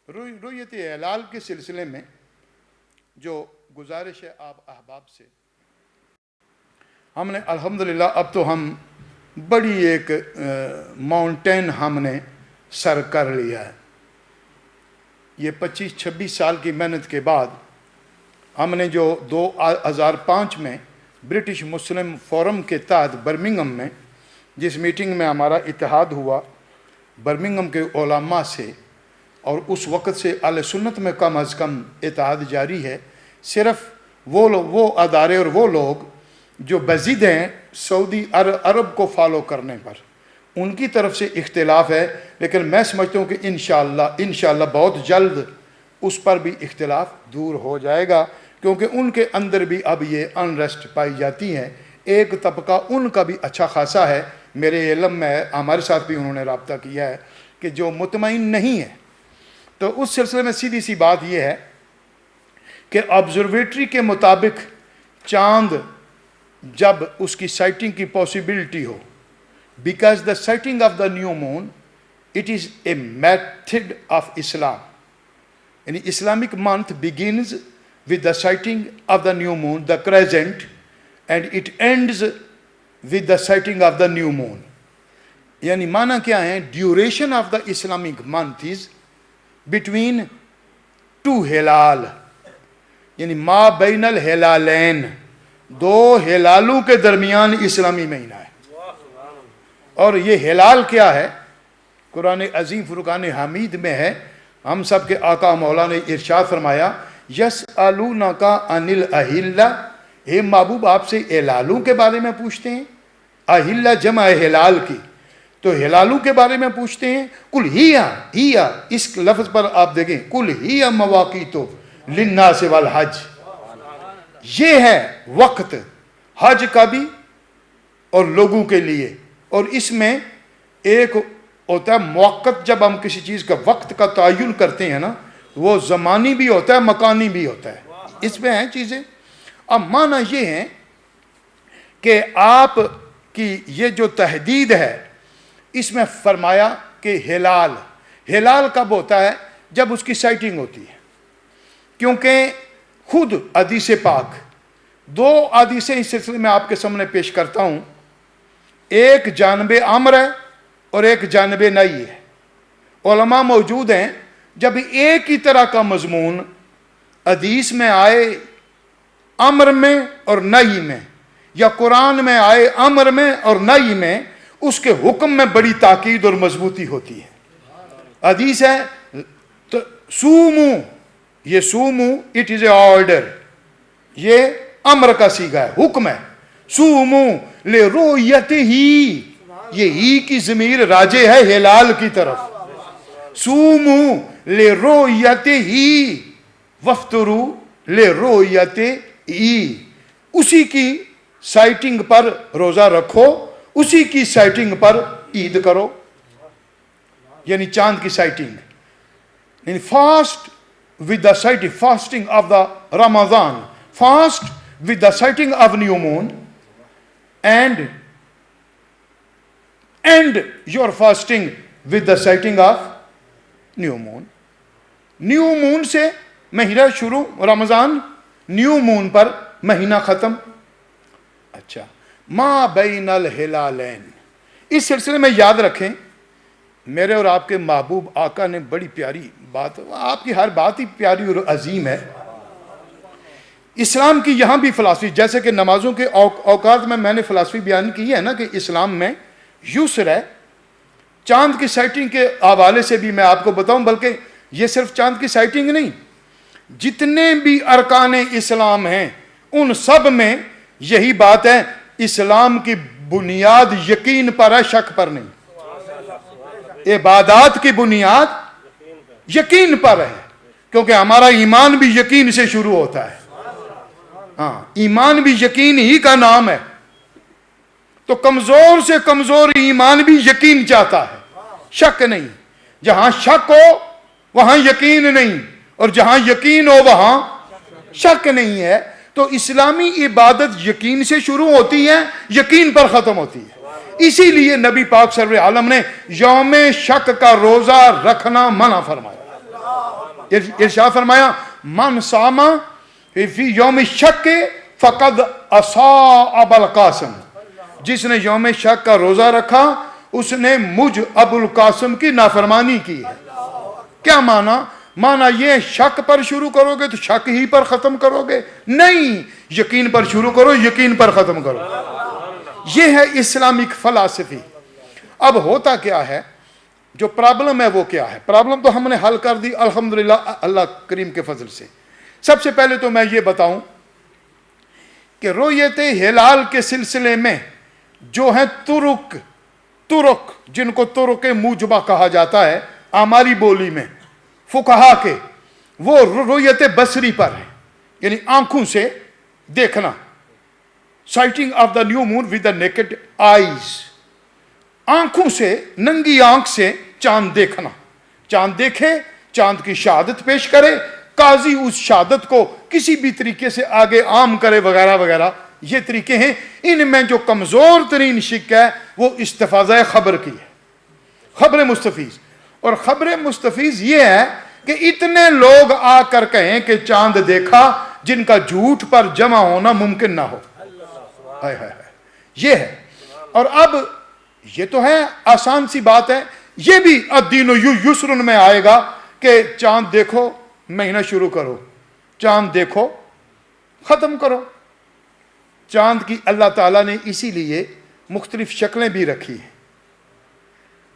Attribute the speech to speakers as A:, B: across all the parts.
A: رؤیت ہلال کے سلسلے میں جو گزارش ہے آپ احباب سے، ہم نے الحمدللہ اب تو ہم بڑی ایک ماؤنٹین ہم نے سر کر لیا ہے۔ یہ 25-26 سال کی محنت کے بعد ہم نے جو 2005 میں برٹش مسلم فورم کے تحت برمنگھم میں جس میٹنگ میں ہمارا اتحاد ہوا برمنگھم کے علماء سے، اور اس وقت سے اہل سنت میں کم از کم اتحاد جاری ہے، صرف وہ ادارے اور وہ لوگ جو بضد ہیں سعودی عرب کو فالو کرنے پر، ان کی طرف سے اختلاف ہے، لیکن میں سمجھتا ہوں کہ انشاءاللہ بہت جلد اس پر بھی اختلاف دور ہو جائے گا، کیونکہ ان کے اندر بھی اب یہ انریسٹ پائی جاتی ہیں۔ ایک طبقہ ان کا بھی اچھا خاصا ہے، میرے علم میں ہمارے ساتھ بھی انہوں نے رابطہ کیا ہے، کہ جو مطمئن نہیں ہے۔ تو اس سلسلے میں سیدھی سی بات یہ ہے کہ آبزرویٹری کے مطابق چاند جب اس کی سائٹنگ کی پاسبلٹی ہو، because the sighting of the new moon it is a method of Islam, یعنی Islamic month begins with the sighting of the new moon, the crescent, and it ends with the sighting of the new moon. یعنی معنی کیا ہے؟ duration of the Islamic month is between two ہلال، یعنی ما بین الہلالین، دو ہلالوں کے درمیان اسلامی مہینہ ہے۔ اور یہ ہلال کیا ہے؟ قرآن عظیم فرقان حمید میں ہے، ہم سب کے آقا مولا نے ارشاد فرمایا یسألونک عن الاہلہ، اے محبوب آپ سے ہلالوں کے بارے میں پوچھتے ہیں۔ اہلہ جمع ہلال کی، تو ہلالوں کے بارے میں پوچھتے ہیں۔ قل ہی اس لفظ پر آپ دیکھیں، قل ہی مواقیت للناس والحج، یہ ہے وقت حج کا بھی اور لوگوں کے لیے، اور اس میں ایک ہوتا ہے موقت، جب ہم کسی چیز کا وقت کا تعین کرتے ہیں نا، وہ زمانی بھی ہوتا ہے مکانی بھی ہوتا ہے، اس میں ہیں چیزیں۔ اب معنی یہ ہے کہ آپ کی یہ جو تحدید ہے اس میں فرمایا کہ ہلال کب ہوتا ہے؟ جب اس کی سائٹنگ ہوتی ہے، کیونکہ خود حدیث پاک، دو حدیثیں اس سلسلے میں آپ کے سامنے پیش کرتا ہوں، ایک جانب امر ہے اور ایک جانب نہی ہے۔ علماء موجود ہیں، جب ایک ہی طرح کا مضمون حدیث میں آئے امر میں اور نہی میں، یا قرآن میں آئے امر میں اور نہی میں، اس کے حکم میں بڑی تاکید اور مضبوطی ہوتی ہے۔ حدیث ہے سومو، یہ Sumo it is a order, یہ امر کا صیغہ ہے، حکم ہے۔ سومو لرؤیتہ، یہ ہی کی ضمیر راجع ہے ہلال کی طرف۔ سومو لرؤیتہ وافطروا لرؤیتہ، اسی کی سائٹنگ پر روزہ رکھو، اسی کی سائٹنگ پر عید کرو، یعنی چاند کی سائٹنگ، یعنی fast with the sighting, fasting of the Ramadan, fast with the sighting of new moon, and end your fasting with the sighting of new moon. New moon سے مہینہ شروع رمضان، نیو مون پر مہینہ ختم۔ اچھا، ما بین الہلالین، اس سلسلے میں یاد رکھیں، میرے اور آپ کے محبوب آقا نے بڑی پیاری بات، آپ کی ہر بات ہی پیاری اور عظیم ہے۔ اسلام کی یہاں بھی فلسفی، جیسے کہ نمازوں کے اوقات میں نے فلسفی بیان کی ہے نا، کہ اسلام میں یسر ہے۔ چاند کی سائٹنگ کے حوالے سے بھی میں آپ کو بتاؤں، بلکہ یہ صرف چاند کی سائٹنگ نہیں، جتنے بھی ارکان اسلام ہیں ان سب میں یہی بات ہے، اسلام کی بنیاد یقین پر ہے، شک پر نہیں۔ عبادات کی بنیاد یقین پر ہے، کیونکہ ہمارا ایمان بھی یقین سے شروع ہوتا ہے۔ ہاں، ایمان بھی یقین ہی کا نام ہے، تو کمزور سے کمزور ایمان بھی یقین چاہتا ہے، شک نہیں۔ جہاں شک ہو وہاں یقین نہیں، اور جہاں یقین ہو وہاں شک نہیں ہے۔ تو اسلامی عبادت یقین سے شروع ہوتی ہے، یقین پر ختم ہوتی ہے۔ اسی لیے نبی پاک صلی اللہ علیہ وسلم نے یوم شک کا روزہ رکھنا منع فرمایا۔ ارشاد فرمایا من ساما فی یوم شک فقد اصاب القاسم، جس نے یوم شک کا روزہ رکھا اس نے مجھ ابو القاسم کی نافرمانی کی ہے۔ کیا مانا یہ شک پر شروع کرو گے تو شک ہی پر ختم کرو گے؟ نہیں، یقین پر شروع کرو، یقین پر ختم کرو۔ یہ ہے اسلامک فلسفی۔ اب ہوتا کیا ہے، جو پرابلم ہے وہ کیا ہے؟ پرابلم تو ہم نے حل کر دی الحمدللہ اللہ کریم کے فضل سے۔ سب سے پہلے تو میں یہ بتاؤں کہ رؤیت ہلال کے سلسلے میں جو ہیں ترک جن کو ترک موجبہ کہا جاتا ہے ہماری بولی میں فقہا کے، وہ رؤیت بصری پر ہے، یعنی آنکھوں سے دیکھنا، sighting of the new moon with the naked eyes, آنکھوں سے، ننگی آنکھ سے چاند دیکھنا، چاند دیکھے، چاند کی شہادت پیش کرے، قاضی اس شہادت کو کسی بھی طریقے سے آگے عام کرے وغیرہ وغیرہ، یہ طریقے ہیں۔ ان میں جو کمزور ترین شک ہے وہ استفاضہ خبر کی ہے، خبر مستفیض۔ اور خبر مستفیض یہ ہے کہ اتنے لوگ آ کر کہیں کہ چاند دیکھا جن کا جھوٹ پر جمع ہونا ممکن نہ ہو، یہ ہے۔ اور اب یہ تو ہے آسان سی بات ہے، یہ بھی الدین یسرن میں آئے گا کہ چاند دیکھو مہینہ شروع کرو، چاند دیکھو ختم کرو۔ چاند کی اللہ تعالیٰ نے اسی لیے مختلف شکلیں بھی رکھی ہیں۔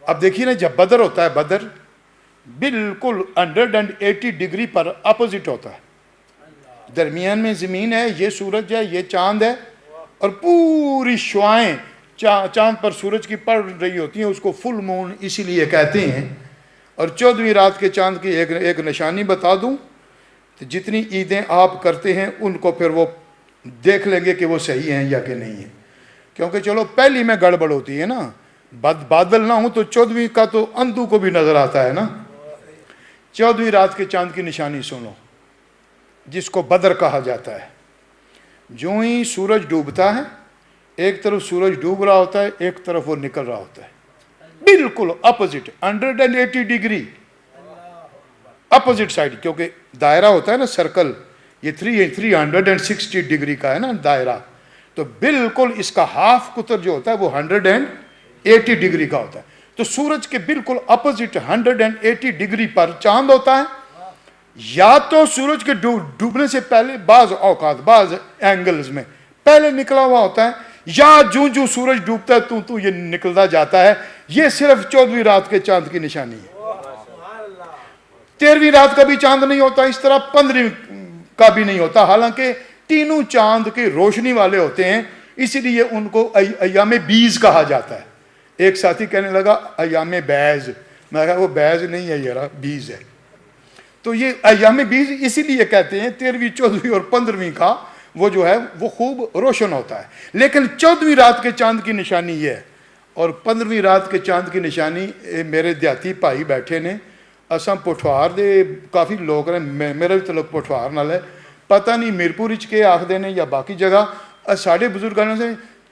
A: اب دیکھیے نا، جب بدر ہوتا ہے، بدر بالکل 180 ڈگری پر اپوزٹ ہوتا ہے، درمیان میں زمین ہے، یہ سورج ہے، یہ چاند ہے، اور پوری شعائیں چاند پر سورج کی پڑ رہی ہوتی ہیں، اس کو فل مون اسی لیے کہتے ہیں۔ اور 14ویں رات کے چاند کی ایک نشانی بتا دوں تو جتنی عیدیں آپ کرتے ہیں ان کو پھر وہ دیکھ لیں گے کہ وہ صحیح ہیں یا کہ نہیں ہیں، کیونکہ چلو پہلی میں گڑبڑ ہوتی ہے نا، بادل نہ ہوں تو 14ویں کا تو اندھو کو بھی نظر آتا ہے نا۔ 14ویں رات کے چاند کی نشانی سنو، جس کو بدر کہا جاتا ہے۔ جو ہی سورج ڈوبتا ہے، ایک طرف سورج ڈوب رہا ہوتا ہے، ایک طرف وہ نکل رہا ہوتا ہے، بالکل اپوزٹ 180 ڈگری اپوزٹ سائڈ، کیونکہ دائرہ ہوتا ہے نا سرکل، یہ 360 ڈگری کا ہے نا دائرہ، تو بالکل اس کا ہاف قطر جو ہوتا ہے وہ 180 ڈگری کا ہوتا ہے۔ تو سورج کے بالکل اپوزٹ 180 ڈگری پر چاند ہوتا ہے۔ یا تو سورج کے ڈوبنے سے پہلے بعض اوقات بعض اینگلز میں پہلے نکلا ہوا ہوتا ہے، یا جو سورج ڈوبتا ہے تو یہ نکلتا جاتا ہے۔ یہ صرف 14ویں رات کے چاند کی نشانی ہے۔ 13ویں رات کا بھی چاند نہیں ہوتا اس طرح، 15ویں کا بھی نہیں ہوتا، حالانکہ تینوں چاند کی روشنی والے ہوتے ہیں، اسی لیے ان کو ایام بیز کہا جاتا ہے۔ ایک ساتھی کہنے لگا ایام بیز، میں کہا وہ بیز نہیں ہے، یہ بیز ہے۔ تو یہ ایام بیز اسی لیے کہتے ہیں، 13ویں 14ویں اور 15ویں کا وہ جو ہے وہ خوب روشن ہوتا ہے۔ لیکن 14ویں رات کے چاند کی نشانی یہ ہے، اور 15ویں رات کے چاند کی نشانی میرے دیہاتی بھائی بیٹھے نے، اساں پٹھوار دے کافی لوگ نے، میرا بھی تعلق پٹھوار نال ہے، پتہ نہیں میرپور وچ کے آکھدے نے یا باقی جگہ، ساڈے بزرگاں سے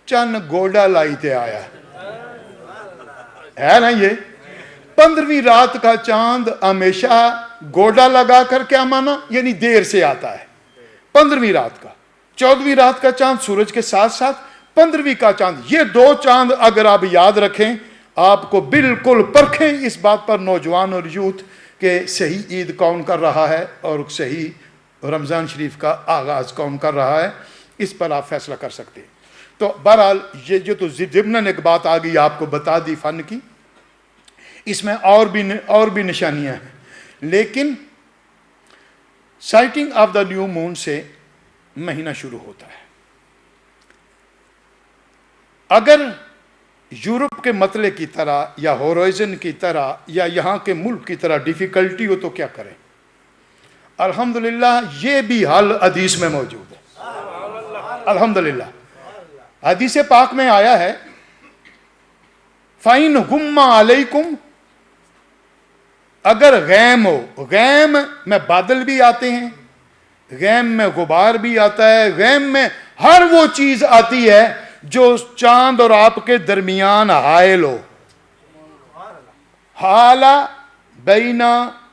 A: چن گوڈا لائی تے آیا ہے نا۔ یہ 15ویں رات کا چاند ہمیشہ گوڈا لگا کر کیا مانا، یعنی دیر سے آتا ہے 15ویں رات کا۔ 14ویں رات کا چاند سورج کے ساتھ ساتھ 15ویں کا چاند، یہ دو چاند اگر آپ یاد رکھیں، آپ کو بالکل پرکھیں اس بات پر نوجوان اور یوتھ کہ صحیح عید کون کر رہا ہے اور صحیح رمضان شریف کا آغاز کون کر رہا ہے، اس پر آپ فیصلہ کر سکتے ہیں۔ تو بہرحال یہ جو تو ضمناً ایک بات آ گئی آپ کو بتا دی فن کی، اس میں اور بھی نشانیاں ہیں، لیکن sighting of the new moon سے مہینہ شروع ہوتا ہے۔ اگر یورپ کے مطلع کی طرح یا ہورائزن کی طرح یا یہاں کے ملک کی طرح ڈیفیکلٹی ہو تو کیا کریں؟ الحمدللہ یہ بھی حل حدیث میں موجود ہے، الحمدللہ۔ حدیث پاک میں آیا ہے فَإِنْ غُمَّ عَلَيْكُمْ، اگر غیم ہو، غیم میں بادل بھی آتے ہیں، غیم میں غبار بھی آتا ہے، غیم میں ہر وہ چیز آتی ہے جو چاند اور آپ کے درمیان حائل ہو، حالہ بین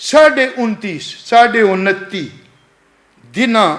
A: 29.5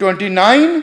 A: 29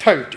A: 30।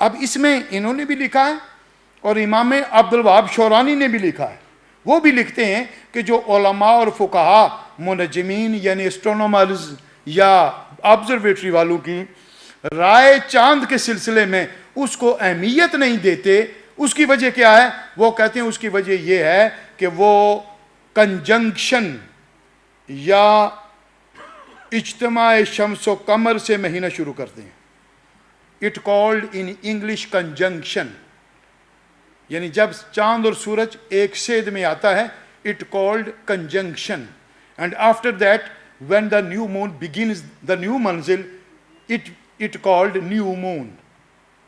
A: اب اس میں انہوں نے بھی لکھا ہے اور امام عبدالوہاب شورانی نے بھی لکھا ہے. وہ بھی لکھتے ہیں کہ جو علماء اور فقہا منجمین یعنی اسٹرونومرز یا آبزرویٹری والوں کی رائے چاند کے سلسلے میں اس کو اہمیت نہیں دیتے، اس کی وجہ کیا ہے؟ وہ کہتے ہیں اس کی وجہ یہ ہے کہ وہ کنجنکشن یا اجتماع شمس و قمر سے مہینہ شروع کرتے ہیں. It called in English conjunction, یعنی جب چاند اور سورج ایک سید میں آتا ہے it called conjunction. And after that when the new moon begins the new منزل it called new moon.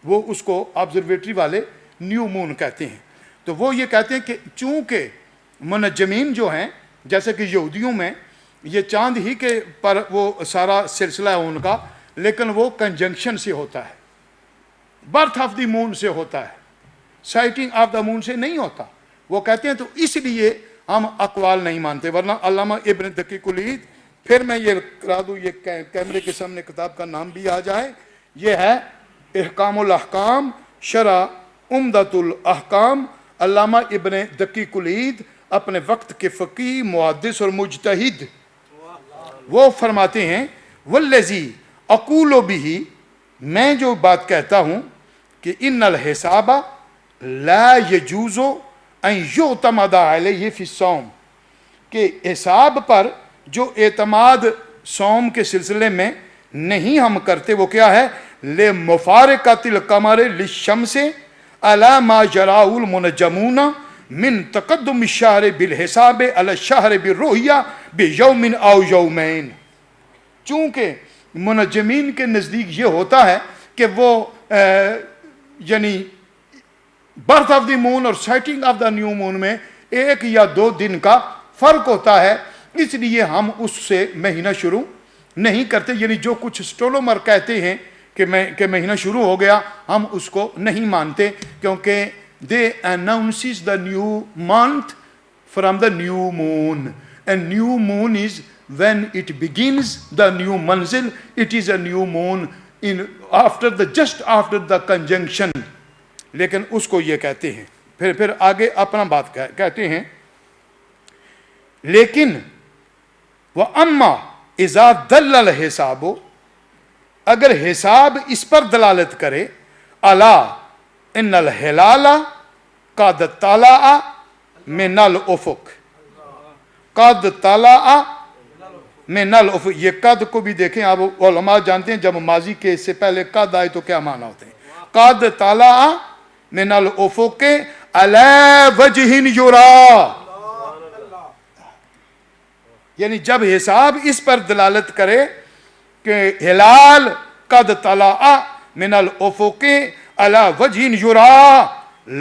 A: وہ اس کو آبزرویٹری والے نیو مون کہتے ہیں. تو وہ یہ کہتے ہیں کہ چونکہ منجمین جو ہیں جیسے کہ یہودیوں میں یہ چاند ہی کے پر وہ سارا سلسلہ ہے ان کا، لیکن وہ کنجنکشن سے ہوتا ہے، برتھ آف دی مون سے ہوتا ہے، سائٹنگ آف دا مون سے نہیں ہوتا. وہ کہتے ہیں تو اس لیے ہم اقوال نہیں مانتے. ورنہ علامہ ابن دقیق العید، پھر میں یہ کرا دوں، یہ کیمرے کے سامنے کتاب کا نام بھی آ جائے، یہ ہے احکام الاحکام شرح عمدۃ الاحکام. علامہ ابن دقیق العید اپنے وقت کے فقیہ، محدث اور مجتہد، وہ فرماتے ہیں والذی اقول بہ، میں جو بات کہتا ہوں کہ ان الحساب لا یجوز ان یعتمد علیہ فی الصوم، کہ حساب پر جو اعتماد صوم کے سلسلے میں نہیں ہم کرتے وہ کیا ہے؟ لمفارقۃ القمر للشمس علی ما جراه المنجمون من تقدم الشہر بالحساب علی الشہر بالرؤیا بیوم او یومین. چونکہ منجمین کے نزدیک یہ ہوتا ہے کہ وہ یعنی برتھ آف دی مون اور سائٹنگ آف دا نیو مون میں 1 یا 2 دن کا فرق ہوتا ہے، اس لیے ہم اس سے مہینہ شروع نہیں کرتے. یعنی جو کچھ اسٹرونومر کہتے ہیں کہ مہینہ شروع ہو گیا، ہم اس کو نہیں مانتے، کیونکہ دے announces the new month from the new moon, and new moon is when it begins the new manzil. It is a new moon in just after the conjunction. لیکن اس کو یہ کہتے ہیں. پھر آگے اپنا بات کہتے ہیں، لیکن وَأَمَّا إِذَا دَلَّ الْحِسَابُ، اگر حساب اس پر دلالت کرے، عَلَىٰ إِنَّ الْحِلَالَ قَدْ طَلَعَ مِنَ الْأُفُقِ، قَدْ طَلَعَ مِنَ الْأُفُقِ. یہ قد کو بھی دیکھیں، آپ علماء جانتے ہیں جب ماضی کے اس سے پہلے قد آئے تو کیا معنی ہوتے ہیں. قَدْ طَلَعَ مِنَ الْأُفُقِ عَلَىٰ وَجْهٍ يُرَىٰ، یعنی جب حساب اس پر دلالت کرے کہ ہلال قد طلع من الافق علی وجہ یرا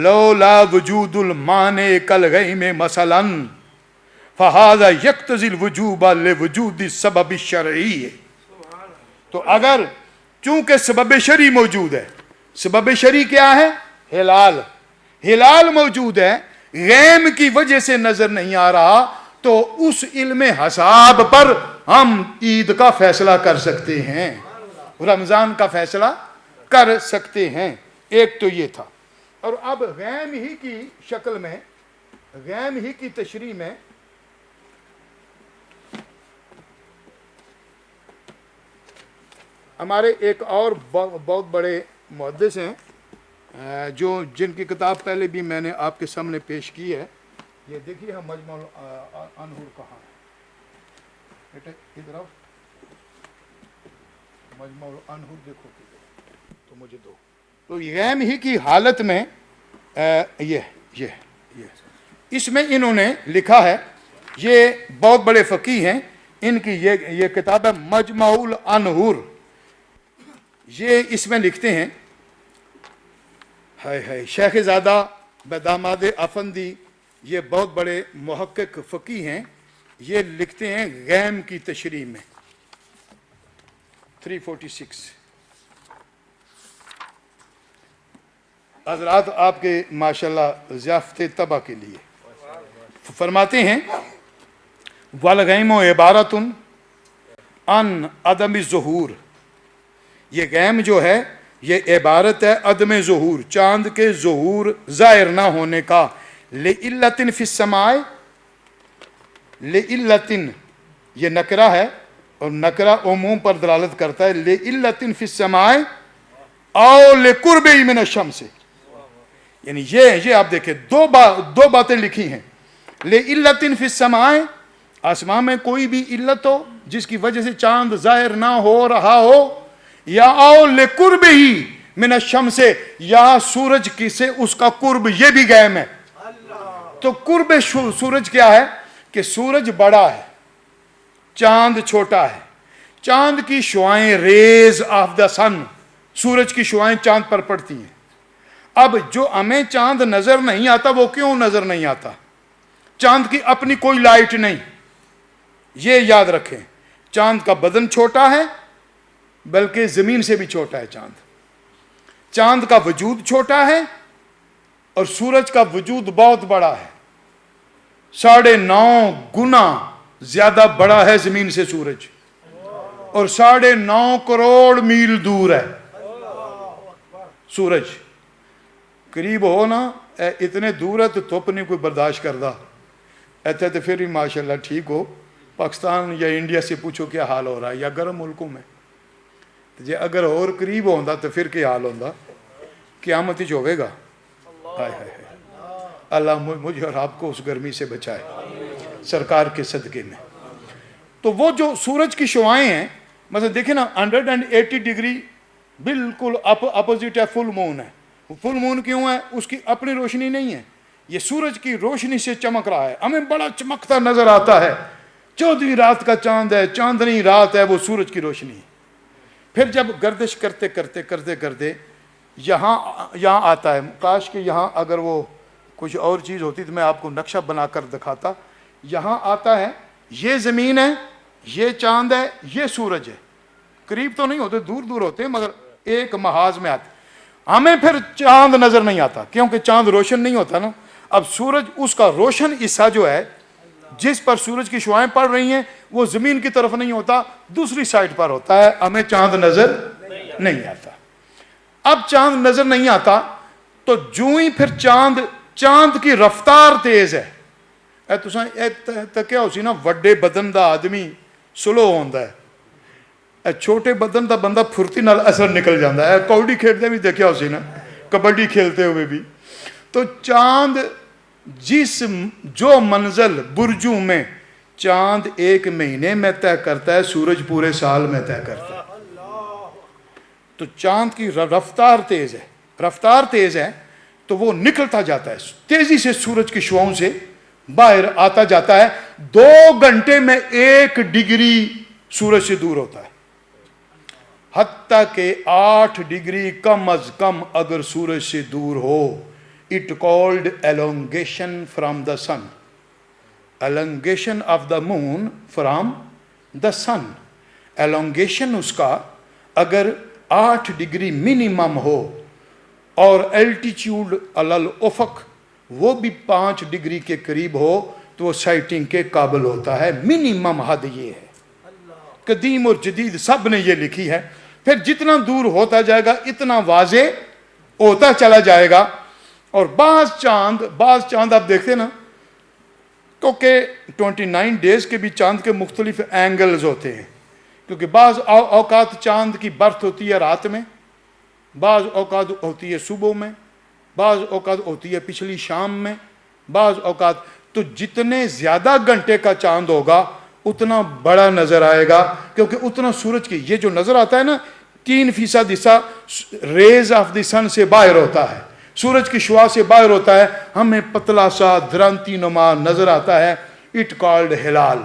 A: لولا وجود المانع کالغیم مثلا فہذا یقتضی الوجوب لوجود السبب الشرعی. تو اگر چونکہ سبب شرعی موجود ہے، سبب شرعی کیا ہے؟ ہلال. ہلال موجود ہے، غیم کی وجہ سے نظر نہیں آ رہا، تو اس علم حساب پر ہم عید کا فیصلہ کر سکتے ہیں، رمضان کا فیصلہ کر سکتے ہیں. ایک تو یہ تھا. اور اب غیم ہی کی شکل میں، غیم ہی کی تشریح میں ہمارے ایک اور بہت بڑے محدث ہیں جن کی کتاب پہلے بھی میں نے آپ کے سامنے پیش کی ہے. یہ دیکھیے ہم مجمع الانہور کہاں ہے، بیٹا ادھر آؤ، مجمع الانہور دیکھو تو مجھے دو. تو غیم ہی کی حالت میں یہ اس میں انہوں نے لکھا ہے، یہ بہت بڑے فقیہ ہیں، ان کی یہ کتاب ہے مجمع الانہور. یہ اس میں لکھتے ہیں، شیخ زادہ بداماد افندی، یہ بہت بڑے محقق فقیہ ہیں، یہ لکھتے ہیں غیم کی تشریح میں 346. حضرات آپ کے ماشاءاللہ ضیافت طبع کے لیے فرماتے ہیں والغیم عبارت عن عدم الظہور. یہ غیم جو ہے یہ عبارت ہے عدم ظہور، چاند کے ظہور ظاہر نہ ہونے کا، لعلۃ فی السماء، لعلۃ یہ نکرہ ہے اور نکرہ عموم پر دلالت کرتا ہے، لعلۃ فی السماء او لقربہ من الشمس، یعنی یہ آپ دیکھیں دو باتیں لکھی ہیں، لعلۃ فی السماء، آسمان میں کوئی بھی علت ہو جس کی وجہ سے چاند ظاہر نہ ہو رہا ہو، یا او لقربہ من الشمس، یا سورج کی سے اس کا قرب، یہ بھی گیم ہے۔ تو قرب سورج کیا ہے کہ سورج بڑا ہے، چاند چھوٹا ہے، چاند کی شعائیں ریز آف دا سن، سورج کی شعائیں چاند پر پڑتی ہیں۔ اب جو ہمیں چاند نظر نہیں آتا وہ کیوں نظر نہیں آتا؟ چاند کی اپنی کوئی لائٹ نہیں، یہ یاد رکھیں، چاند کا بدن چھوٹا ہے بلکہ زمین سے بھی چھوٹا ہے چاند کا وجود چھوٹا ہے اور سورج کا وجود بہت بڑا ہے، 9.5 گنا زیادہ بڑا ہے زمین سے سورج، اور 9.5 کروڑ میل دور ہے سورج۔ قریب ہو نا، اتنے دور ہے تو تھوپ نہیں کوئی برداشت کرتا، ایسے تو پھر ہی ماشاءاللہ ٹھیک ہو۔ پاکستان یا انڈیا سے پوچھو کیا حال ہو رہا ہے، یا گرم ملکوں میں، جی اگر اور قریب ہوتا تو پھر کیا حال ہوتا، قیامت ہی ہوئے گا۔ ہائے ہائے ہائے، اللہ مجھے اور آپ کو اس گرمی سے بچائے سرکار کے صدقے میں۔ تو وہ جو سورج کی شعائیں ہیں، مثلا دیکھیں نا 180 ڈگری بالکل اپوزٹ ہے، فل مون ہے۔ فل مون کیوں ہے؟ اس کی اپنی روشنی نہیں ہے، یہ سورج کی روشنی سے چمک رہا ہے، ہمیں بڑا چمکتا نظر آتا ہے، 14ویں رات کا چاند ہے، چاندنی رات ہے، وہ سورج کی روشنی ہے۔ پھر جب گردش کرتے کرتے کرتے کرتے یہاں آتا ہے، کاش کہ یہاں اگر وہ کچھ اور چیز ہوتی تو میں آپ کو نقشہ بنا کر دکھاتا۔ یہاں آتا ہے، یہ زمین ہے، یہ چاند ہے، یہ سورج ہے، قریب تو نہیں ہوتے، دور دور ہوتے ہیں، مگر ایک محاذ میں آتے۔ ہمیں پھر چاند نظر نہیں آتا کیونکہ چاند روشن نہیں ہوتا نا۔ اب سورج، اس کا روشن حصہ جو ہے جس پر سورج کی شعائیں پڑ رہی ہیں، وہ زمین کی طرف نہیں ہوتا، دوسری سائڈ پر ہوتا ہے، ہمیں چاند نظر نہیں آتا۔ اب چاند نظر نہیں آتا تو جو ہی پھر چاند کی رفتار تیز ہے، کیا ہوسی نا، وڈے بدن دا آدمی سلو ہوندا ہے، چھوٹے بدن دا بندہ پھرتی نال اثر نکل جاتا ہے۔ کوڑی کھیلتے بھی دیکھا ہوسی نا، کبڈی کھیلتے ہوئے بھی۔ تو چاند جو منزل برجوں میں چاند 1 مہینے میں طے کرتا ہے، سورج پورے سال میں طے کرتا ہے۔ تو چاند کی رفتار تیز ہے تو وہ نکلتا جاتا ہے تیزی سے، سورج کی شعاؤں سے باہر آتا جاتا ہے، 2 گھنٹے میں 1 ڈگری سورج سے دور ہوتا ہے، حتیٰ کہ 8 ڈگری کم از کم اگر سورج سے دور ہو، it called elongation from the sun, elongation of the moon from the sun, elongation اس کا اگر 8 ڈگری منیمم ہو اور الٹیچیوڈ الافق وہ بھی 5 ڈگری کے قریب ہو تو وہ سائٹنگ کے قابل ہوتا ہے۔ منیمم حد یہ ہے، قدیم اور جدید سب نے یہ لکھی ہے۔ پھر جتنا دور ہوتا جائے گا اتنا واضح ہوتا چلا جائے گا۔ اور بعض چاند آپ دیکھتے نا، کیونکہ 29 ڈیز کے بھی چاند کے مختلف اینگلز ہوتے ہیں، کیونکہ بعض اوقات چاند کی برت ہوتی ہے رات میں، بعض اوقات ہوتی ہے صبح میں، بعض اوقات ہوتی ہے پچھلی شام میں، بعض اوقات۔ تو جتنے زیادہ گھنٹے کا چاند ہوگا اتنا بڑا نظر آئے گا، کیونکہ اتنا سورج کی یہ جو نظر آتا ہے نا، 3% حصہ ریز آف دی سن سے باہر ہوتا ہے، سورج کی شعاع سے باہر ہوتا ہے، ہمیں پتلا سا درانتی نما نظر آتا ہے، اٹ کالڈ ہلال۔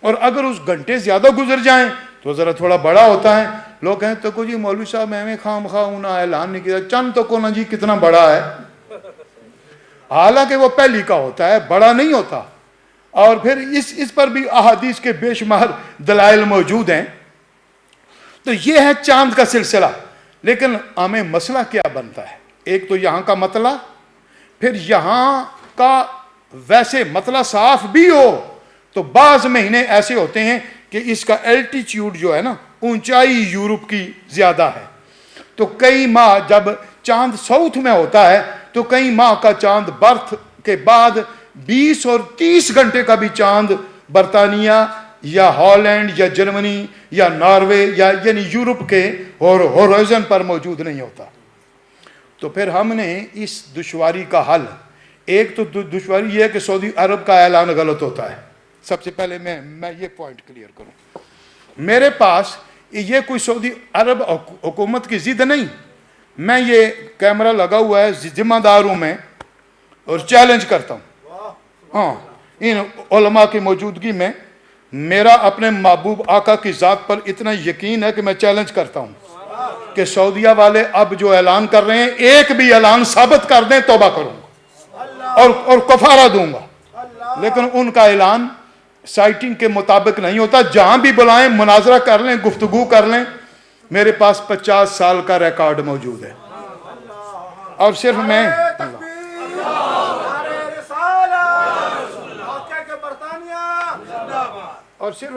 A: اور اگر اس گھنٹے زیادہ گزر جائیں تو ذرا تھوڑا بڑا ہوتا ہے۔ لوگ کہیں تو کو جی مولوی صاحب میں خام خواہ اعلان نہیں کیا، چند تو کو نا جی کتنا بڑا ہے، حالانکہ وہ پہلی کا ہوتا ہے، بڑا نہیں ہوتا۔ اور پھر اس پر بھی احادیث کے بے شمار دلائل موجود ہیں۔ تو یہ ہے چاند کا سلسلہ۔ لیکن ہمیں مسئلہ کیا بنتا ہے؟ ایک تو یہاں کا مطلع، پھر یہاں کا ویسے مطلع صاف بھی ہو تو بعض مہینے ایسے ہوتے ہیں کہ اس کا الٹیچیوڈ جو ہے نا، اونچائی یورپ کی زیادہ ہے، تو کئی ماہ جب چاند ساؤتھ میں ہوتا ہے تو کئی ماہ کا چاند برتھ کے بعد 20 اور 30 گھنٹے کا بھی چاند برطانیہ یا ہالینڈ یا جرمنی یا ناروے یا یعنی یورپ کے ہورائزن پر موجود نہیں ہوتا. تو پھر ہم نے اس دشواری کا حل، ایک تو دشواری یہ ہے کہ سعودی عرب کا اعلان غلط ہوتا ہے. سب سے پہلے میں یہ پوائنٹ کلیئر کروں. میرے پاس یہ کوئی سعودی عرب حکومت کی ضد نہیں، میں یہ کیمرہ لگا ہوا ہے، ذمہ دار ہوں میں اور چیلنج کرتا ہوں. ہاں، ان علماء کی موجودگی میں میرا اپنے محبوب آقا کی ذات پر اتنا یقین ہے کہ میں چیلنج کرتا ہوں کہ سعودیہ والے اب جو اعلان کر رہے ہیں ایک بھی اعلان ثابت کر دیں توبہ کروں گا اور کفارہ دوں گا. لیکن ان کا اعلان سائٹنگ کے مطابق نہیں ہوتا. جہاں بھی بلائیں مناظرہ کر لیں، گفتگو کر لیں. میرے پاس 50 سال کا ریکارڈ موجود ہے اور صرف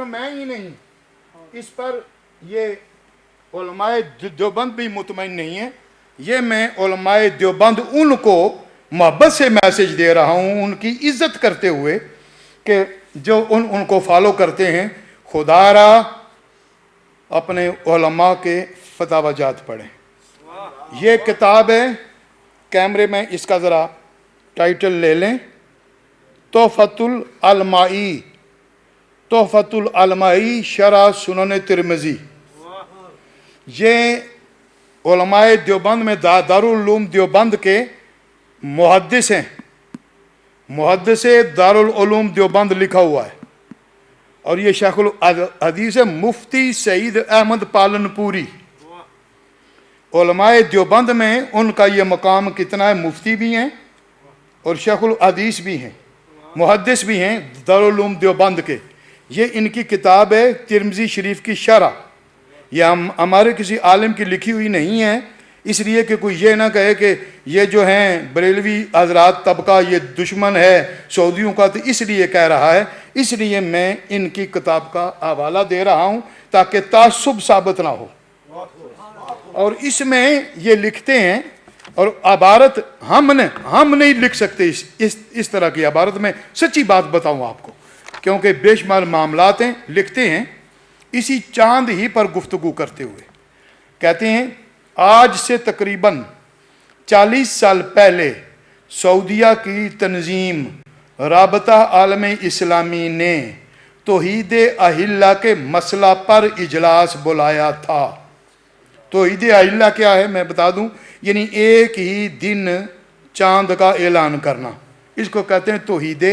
A: میں ہی نہیں، اس پر یہ علماء دیوبند بھی مطمئن نہیں ہے. یہ میں علماء دیوبند ان کو محبت سے میسج دے رہا ہوں، ان کی عزت کرتے ہوئے کہ جو ان کو فالو کرتے ہیں، خدا را اپنے علماء کے فتاوی جات پڑھیں. یہ کتاب ہے، کیمرے میں اس کا ذرا ٹائٹل لے لیں، تحفۃ العلمائی، تحفۃ العلمائی شرح سنن ترمذی. یہ علماء دیوبند میں دارالعلوم دیوبند کے محدث ہیں، محدث دارالعلوم دیوبند لکھا ہوا ہے. اور یہ شیخ الحدیث ہے مفتی سعید احمد پالنپوری. علماء دیوبند میں ان کا یہ مقام کتنا ہے، مفتی بھی ہیں اور شیخ الحدیث بھی ہیں، محدث بھی ہیں دارالعلوم دیوبند کے. یہ ان کی کتاب ہے ترمذی شریف کی شرح. یہ ہمارے کسی عالم کی لکھی ہوئی نہیں ہے، اس لیے کہ کوئی یہ نہ کہے کہ یہ جو ہیں بریلوی حضرات طبقہ یہ دشمن ہے سعودیوں کا، تو اس لیے کہہ رہا ہے. اس لیے میں ان کی کتاب کا حوالہ دے رہا ہوں تاکہ تعصب ثابت نہ ہو. اور اس میں یہ لکھتے ہیں، اور عبارت ہم نہیں لکھ سکتے اس طرح کی عبارت. میں سچی بات بتاؤں آپ کو، کیونکہ بے شمار معاملات ہیں. لکھتے ہیں اسی چاند ہی پر گفتگو کرتے ہوئے، کہتے ہیں آج سے تقریباً 40 سال پہلے سعودیہ کی تنظیم رابطہ عالم اسلامی نے توحید اہلہ کے مسئلہ پر اجلاس بلایا تھا. توحید اہلہ کیا ہے میں بتا دوں، یعنی ایک ہی دن چاند کا اعلان کرنا، اس کو کہتے ہیں توحید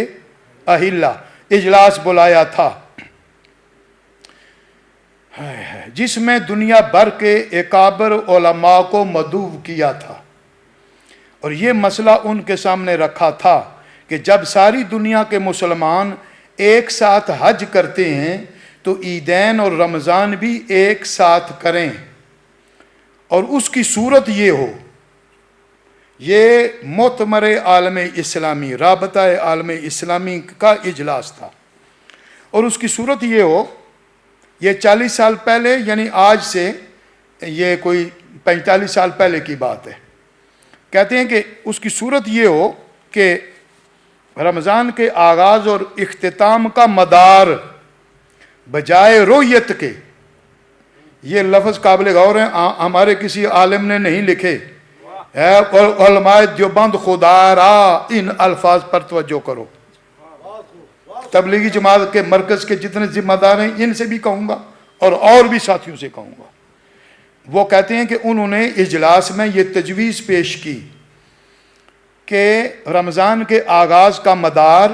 A: اہلہ. اجلاس بلایا تھا جس میں دنیا بھر کے اکابر علماء کو مدعو کیا تھا، اور یہ مسئلہ ان کے سامنے رکھا تھا کہ جب ساری دنیا کے مسلمان ایک ساتھ حج کرتے ہیں تو عیدین اور رمضان بھی ایک ساتھ کریں، اور اس کی صورت یہ ہو. یہ مؤتمر عالم اسلامی، رابطہ عالم اسلامی کا اجلاس تھا، اور اس کی صورت یہ ہو. یہ 40 سال پہلے، یعنی آج سے یہ کوئی 45 سال پہلے کی بات ہے. کہتے ہیں کہ اس کی صورت یہ ہو کہ رمضان کے آغاز اور اختتام کا مدار بجائے رویت کے، یہ لفظ قابل غور ہیں، ہمارے کسی عالم نے نہیں لکھے. علماء دیوبند خدا را ان الفاظ پر توجہ کرو. تبلیغی جماعت کے مرکز کے جتنے ذمہ دار ہیں ان سے بھی کہوں گا اور بھی ساتھیوں سے کہوں گا. وہ کہتے ہیں کہ انہوں نے اجلاس میں یہ تجویز پیش کی کہ رمضان کے آغاز کا مدار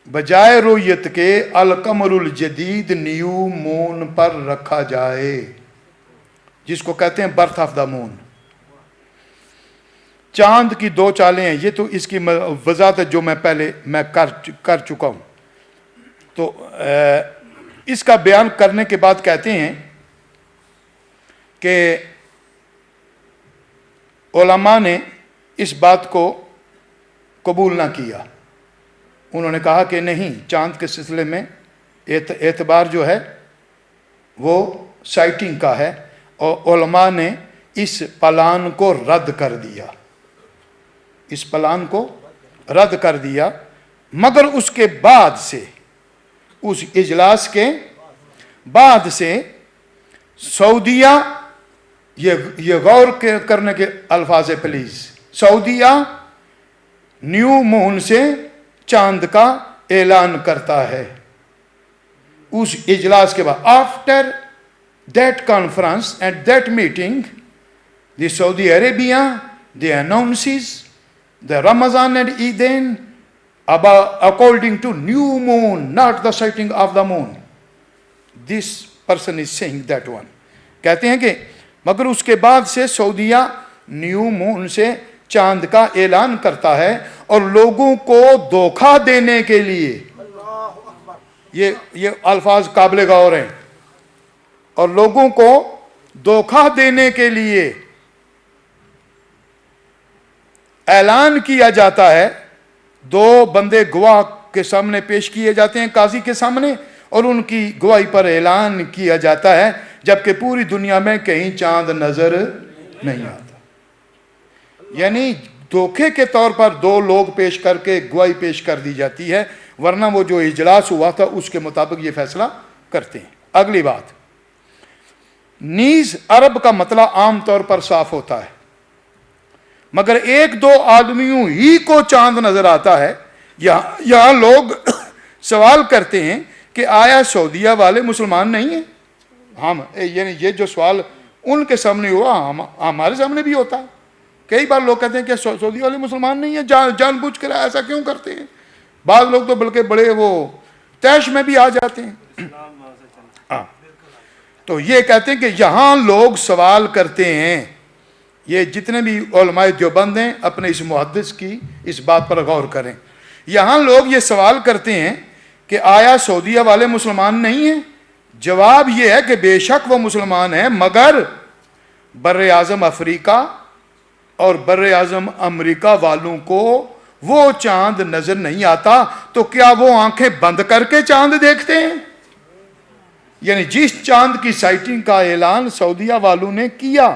A: بجائے رویت کے القمر الجدید نیو مون پر رکھا جائے، جس کو کہتے ہیں برتھ آف دا مون. چاند کی 2 چالیں ہیں، یہ تو اس کی وضاحت جو میں پہلے کر چکا ہوں. تو اس کا بیان کرنے کے بعد کہتے ہیں کہ علماء نے اس بات کو قبول نہ کیا. انہوں نے کہا کہ نہیں، چاند کے سلسلے میں اعتبار جو ہے وہ سائٹنگ کا ہے، اور علماء نے اس پلان کو رد کر دیا، اس پلان کو رد کر دیا، مگر اس کے بعد سے، اس اجلاس کے بعد سے سعودیہ، یہ غور کرنے کے الفاظ ہے پلیز، سعودیہ نیو مون سے چاند کا اعلان کرتا ہے اس اجلاس کے بعد. After that conference and that meeting the Saudi Arabia the announces the Ramadan and Eid about according to new moon, not the sighting of the moon. This person is saying that one. کہتے ہیں کہ مگر اس کے بعد سے سعودیہ new moon سے چاند کا اعلان کرتا ہے اور لوگوں کو دھوکہ دینے کے لیے، یہ الفاظ قابل غور ہیں، اور لوگوں کو دھوکہ دینے کے لیے اعلان کیا جاتا ہے. دو بندے گواہ کے سامنے پیش کیے جاتے ہیں قاضی کے سامنے، اور ان کی گواہی پر اعلان کیا جاتا ہے، جبکہ پوری دنیا میں کہیں چاند نظر نہیں آتا. یعنی دھوکے کے طور پر دو لوگ پیش کر کے گواہی پیش کر دی جاتی ہے، ورنہ وہ جو اجلاس ہوا تھا اس کے مطابق یہ فیصلہ کرتے ہیں. اگلی بات، نیز عرب کا مطلع عام طور پر صاف ہوتا ہے، مگر ایک دو آدمیوں ہی کو چاند نظر آتا ہے. یہاں لوگ سوال کرتے ہیں کہ آیا سعودیہ والے مسلمان نہیں ہیں؟ ہم یعنی یہ جو سوال ان کے سامنے ہوا ہمارے سامنے بھی ہوتا ہے. کئی بار لوگ کہتے ہیں کہ سعودی والے مسلمان نہیں ہیں، جان بوجھ کر ایسا کیوں کرتے ہیں؟ بعض لوگ تو بلکہ بڑے وہ تیش میں بھی آ جاتے ہیں. تو یہ کہتے ہیں کہ یہاں لوگ سوال کرتے ہیں، یہ جتنے بھی علماء دیوبند ہیں اپنے اس محدث کی اس بات پر غور کریں. یہاں لوگ یہ سوال کرتے ہیں کہ آیا سعودیہ والے مسلمان نہیں ہیں؟ جواب یہ ہے کہ بے شک وہ مسلمان ہیں، مگر بر اعظم افریقہ اور بر اعظم امریکہ والوں کو وہ چاند نظر نہیں آتا، تو کیا وہ آنکھیں بند کر کے چاند دیکھتے ہیں؟ یعنی جس چاند کی سائٹنگ کا اعلان سعودیہ والوں نے کیا،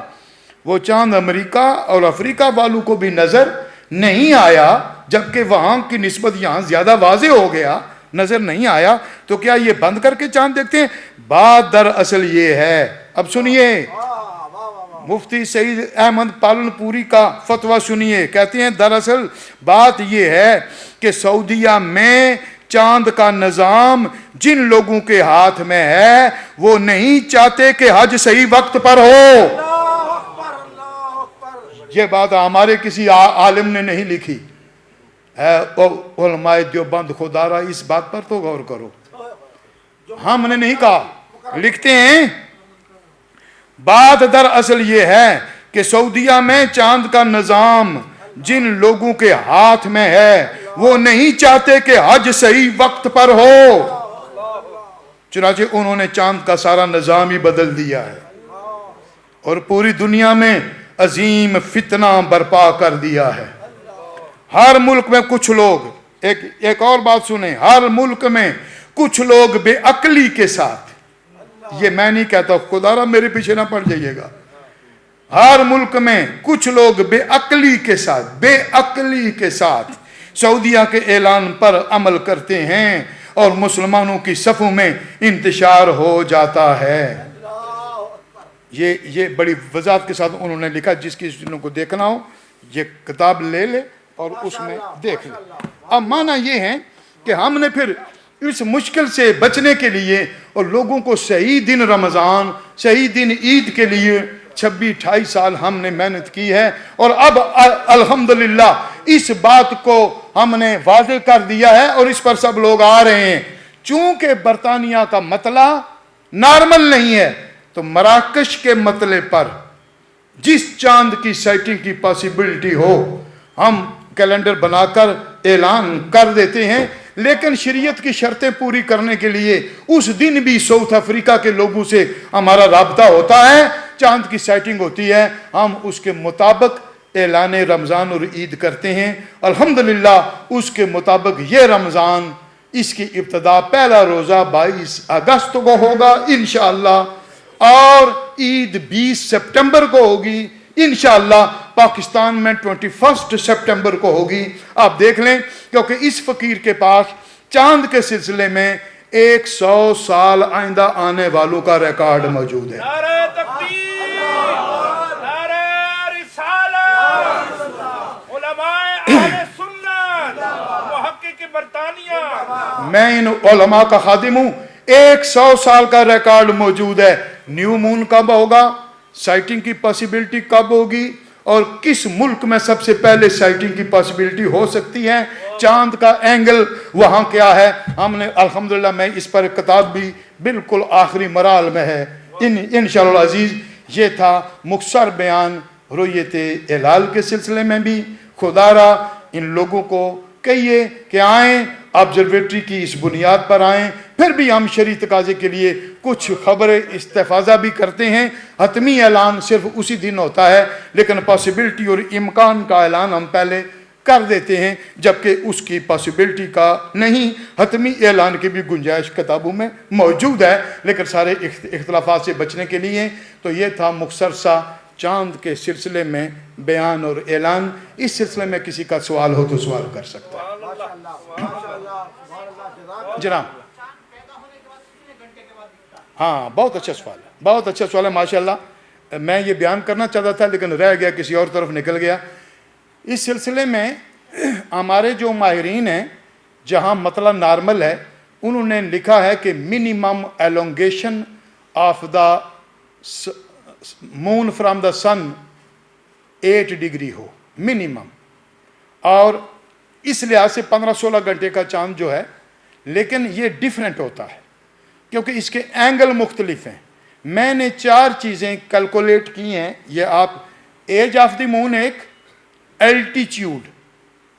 A: وہ چاند امریکہ اور افریقہ والوں کو بھی نظر نہیں آیا، جبکہ وہاں کی نسبت یہاں زیادہ واضح ہو گیا، نظر نہیں آیا، تو کیا یہ بند کر کے چاند دیکھتے ہیں؟ بات دراصل یہ ہے، اب سنیے مفتی سعید احمد پالن پوری کا فتویٰ سنیے. کہتے ہیں دراصل بات یہ ہے کہ سعودیہ میں چاند کا نظام جن لوگوں کے ہاتھ میں ہے وہ نہیں چاہتے کہ حج صحیح وقت پر ہو. یہ بات ہمارے کسی عالم نے نہیں لکھی ہے، علماء دیوبند خدارا اس بات پر تو غور کرو، ہم نے نہیں کہا. لکھتے ہیں بات دراصل یہ ہے کہ سعودیہ میں چاند کا نظام جن لوگوں کے ہاتھ میں ہے وہ نہیں چاہتے کہ حج صحیح وقت پر ہو، چنانچہ انہوں نے چاند کا سارا نظام ہی بدل دیا ہے اور پوری دنیا میں عظیم فتنہ برپا کر دیا ہے. ہر ملک میں کچھ لوگ، ایک اور بات سنیں، ہر ملک میں کچھ لوگ بے عقلی کے ساتھ، یہ میں نہیں کہتا، خدا میرے پیچھے نہ پڑ جائیے گا، ہر ملک میں کچھ لوگ بے عقلی کے ساتھ سعودیہ کے اعلان پر عمل کرتے ہیں اور مسلمانوں کی صفوں میں انتشار ہو جاتا ہے. یہ بڑی وضاحت کے ساتھ انہوں نے لکھا، جس کی کو دیکھنا ہو یہ کتاب لے لے اور اس میں دیکھ لے. اب معنی یہ ہے کہ ہم نے پھر اس مشکل سے بچنے کے لیے اور لوگوں کو صحیح دن رمضان، صحیح دن عید کے لیے 26-28 سال ہم نے محنت کی ہے، اور اب الحمدللہ اس بات کو ہم نے واضح کر دیا ہے اور اس پر سب لوگ آ رہے ہیں. چونکہ برطانیہ کا مطلع نارمل نہیں ہے، تو مراکش کے مطلع پر جس چاند کی سائٹنگ کی پاسیبلٹی ہو ہم کیلنڈر بنا کر اعلان کر دیتے ہیں. لیکن شریعت کی شرطیں پوری کرنے کے لیے اس دن بھی ساؤتھ افریقہ کے لوگوں سے ہمارا رابطہ ہوتا ہے، چاند کی سائٹنگ ہوتی ہے، ہم اس کے مطابق اعلان رمضان اور عید کرتے ہیں. الحمدللہ اس کے مطابق یہ رمضان اس کی ابتدا پہلا روزہ 22 اگست کو ہوگا انشاءاللہ، اور عید 20 سپٹمبر کو ہوگی، انشاءاللہ پاکستان میں 21 سپٹمبر کو ہوگی۔ آپ دیکھ لیں، کیونکہ اس فقیر کے پاس چاند کے سلسلے میں 100 سال آئندہ آنے والوں کا ریکارڈ موجود ہے۔
B: نعرہ تکبیر، نعرہ رسالت، علماء اہل سنت، محقق برطانیہ۔
A: میں ان علماء کا خادم ہوں۔ 100 سال کا ریکارڈ موجود ہے۔ نیو مون کب ہوگا، سائٹنگ کی پاسیبلٹی کب ہوگی، اور کس ملک میں سب سے پہلے سائٹنگ کی پاسیبلٹی ہو سکتی ہے، چاند کا اینگل وہاں کیا ہے۔ ہم نے الحمدللہ، میں اس پر کتاب بھی بالکل آخری مراحل میں ہے انشاءاللہ عزیز۔ یہ تھا مختصر بیان رؤیت ہلال کے سلسلے میں بھی۔ خدا را ان لوگوں کو کہیے کہ آئیں، آبزرویٹری کی اس بنیاد پر آئیں۔ پھر بھی ہم شرعی تقاضے کے لیے کچھ خبریں استفاضہ بھی کرتے ہیں۔ حتمی اعلان صرف اسی دن ہوتا ہے، لیکن پاسبلٹی اور امکان کا اعلان ہم پہلے کر دیتے ہیں، جبکہ اس کی پاسبلٹی کا نہیں۔ حتمی اعلان کی بھی گنجائش کتابوں میں موجود ہے، لیکن سارے اختلافات سے بچنے کے لیے۔ تو یہ تھا مختصر سا چاند کے سلسلے میں بیان اور اعلان۔ اس سلسلے میں کسی کا سوال ہو تو سوال کر سکتا ہے جناب۔ ہاں، بہت اچھا سوال ہے، بہت اچھا سوال ہے ماشاءاللہ۔ میں یہ بیان کرنا چاہتا تھا لیکن رہ گیا، کسی اور طرف نکل گیا۔ اس سلسلے میں ہمارے جو ماہرین ہیں، جہاں مطلع نارمل ہے، انہوں نے لکھا ہے کہ minimum elongation of the moon from the sun 8 degree ہو منیمم، اور اس لحاظ سے 15-16 گھنٹے کا چاند جو ہے، لیکن یہ ڈیفرنٹ ہوتا ہے کیونکہ اس کے اینگل مختلف ہیں۔ میں نے 4 چیزیں کیلکولیٹ کی ہیں۔ یہ آپ ایج آف دی مون، ایک الٹیچیوڈ،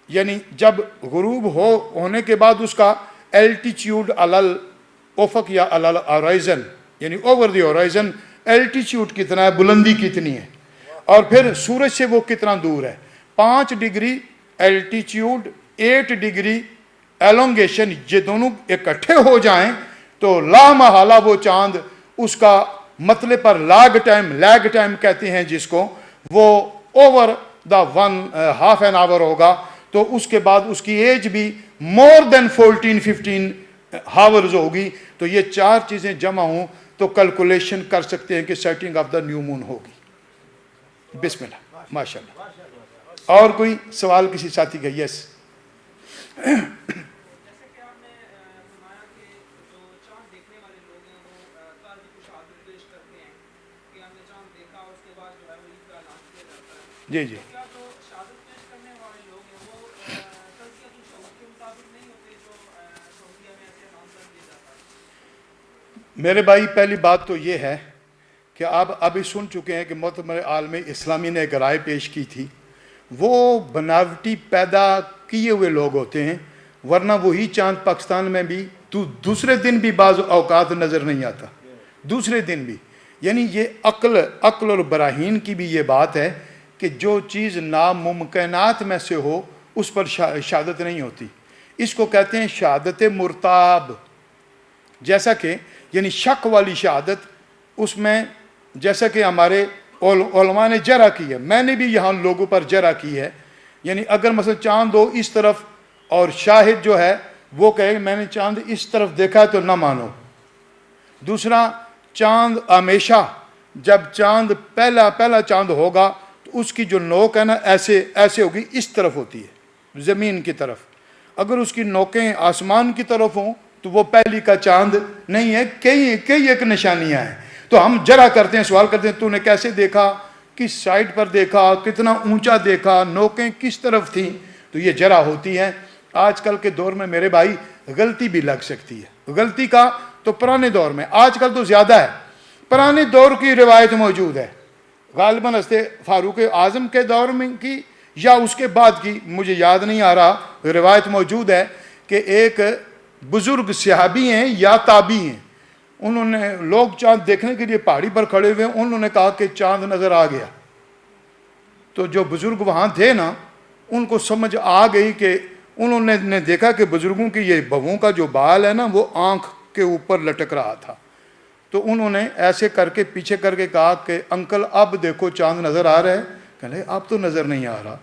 A: یعنی جب غروب ہونے کے بعد اس کا الٹیچیوڈ علل افق یا علل ہورائزن، یعنی اوور دی ہورائزن الٹیچیوڈ کتنا ہے، بلندی کتنی ہے، اور پھر سورج سے وہ کتنا دور ہے۔ 5 ڈگری الٹیچیوڈ، 8 ڈگری ایلونگیشن، یہ دونوں اکٹھے ہو جائیں تو لا محالہ وہ چاند اس کا مطلع پر لیگ ٹائم کہتے ہیں جس کو، وہ اوور دا 1.5 an hour ہوگا۔ تو اس کے بعد اس کی ایج بھی مور دین 14-15 hours ہوگی۔ تو یہ 4 چیزیں جمع ہوں تو کیلکولیشن کر سکتے ہیں کہ سیٹنگ آف دا نیو مون ہوگی۔ بسم اللہ، ماشاءاللہ۔ اور کوئی سوال کسی ساتھی کا؟ یس۔ جی جی، میرے بھائی پہلی بات تو یہ ہے کہ آپ ابھی سن چکے ہیں کہ معتمر عالم اسلامی نے ایک رائے پیش کی تھی۔ وہ بناوٹی پیدا کیے ہوئے لوگ ہوتے ہیں، ورنہ وہی چاند پاکستان میں بھی دوسرے دن بھی بعض اوقات نظر نہیں آتا، دوسرے دن بھی۔ یعنی یہ عقل اور براہین کی بھی یہ بات ہے کہ جو چیز ناممکنات میں سے ہو اس پر شہادت نہیں ہوتی۔ اس کو کہتے ہیں شہادت مرتاب۔ جیسا کہ یعنی شک والی شہادت، اس میں جیسا کہ ہمارے علماء نے جرح کی ہے، میں نے بھی یہاں لوگوں پر جرح کی ہے۔ یعنی اگر مثلا چاند ہو اس طرف اور شاہد جو ہے وہ کہے میں نے چاند اس طرف دیکھا ہے تو نہ مانو۔ دوسرا، چاند ہمیشہ جب چاند پہلا چاند ہوگا تو اس کی جو نوک ہے نا ایسے ہوگی، اس طرف ہوتی ہے زمین کی طرف۔ اگر اس کی نوکیں آسمان کی طرف ہوں تو وہ پہلی کا چاند نہیں ہے، کئی ایک نشانیاں ہیں۔ تو ہم جرح کرتے ہیں، سوال کرتے ہیں تو نے کیسے دیکھا، کس سائڈ پر دیکھا، کتنا اونچا دیکھا، نوکیں کس طرف تھیں، تو یہ جرح ہوتی ہے۔ آج کل کے دور میں میرے بھائی غلطی بھی لگ سکتی ہے۔ غلطی کا تو پرانے دور میں، آج کل تو زیادہ ہے۔ پرانے دور کی روایت موجود ہے، غالباً حضرت فاروق اعظم کے دور میں کی یا اس کے بعد کی، مجھے یاد نہیں آ رہا، روایت موجود ہے کہ ایک بزرگ صحابی ہیں یا تابعی ہیں، انہوں نے لوگ چاند دیکھنے کے لیے پہاڑی پر کھڑے ہوئے، انہوں نے کہا کہ چاند نظر آ گیا۔ تو جو بزرگ وہاں تھے نا، ان کو سمجھ آ گئی کہ انہوں نے دیکھا کہ بزرگوں کی یہ بہووں کا جو بال ہے نا وہ آنکھ کے اوپر لٹک رہا تھا۔ تو انہوں نے ایسے کر کے پیچھے کر کے کہا کہ انکل اب دیکھو چاند نظر آ رہا ہے، کہنے اب تو نظر نہیں آ رہا۔